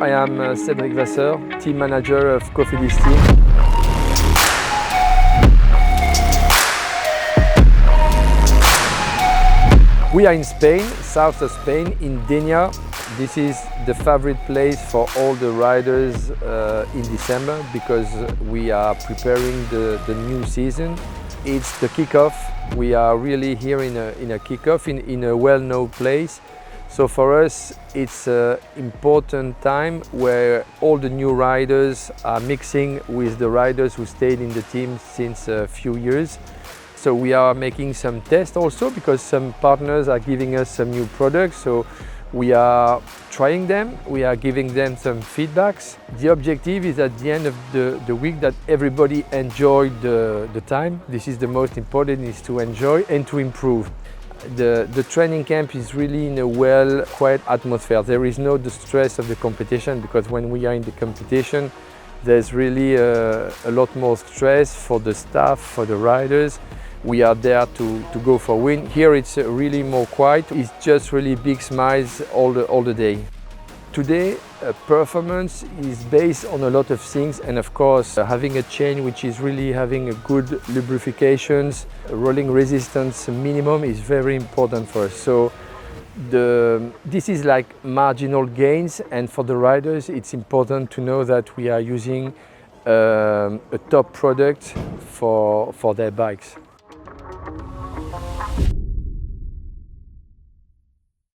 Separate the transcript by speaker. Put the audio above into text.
Speaker 1: I am Cédric Vasseur, team manager of Cofidis team. We are in Spain, south of Spain, in Denia. This is the favorite place for all the riders in December because we are preparing the new season. It's the kickoff. We are really here in a kickoff in a well-known place. So for us, it's an important time where all the new riders are mixing with the riders who stayed in the team since a few years. So we are making some tests also because some partners are giving us some new products. So we are trying them, we are giving them some feedbacks. The objective is at the end of the week that everybody enjoyed the time. This is the most important, is to enjoy and to improve. The training camp is really in a quiet atmosphere. There is no the stress of the competition because when we are in the competition, there's really a lot more stress for the staff, for the riders. We are there to go for win. Here it's really more quiet. It's just really big smiles all the day. Today, performance is based on a lot of things, and of course, having a chain which is really having a good lubrifications, rolling resistance minimum is very important for us. So this is like marginal gains, and for the riders, it's important to know that we are using a top product for their bikes.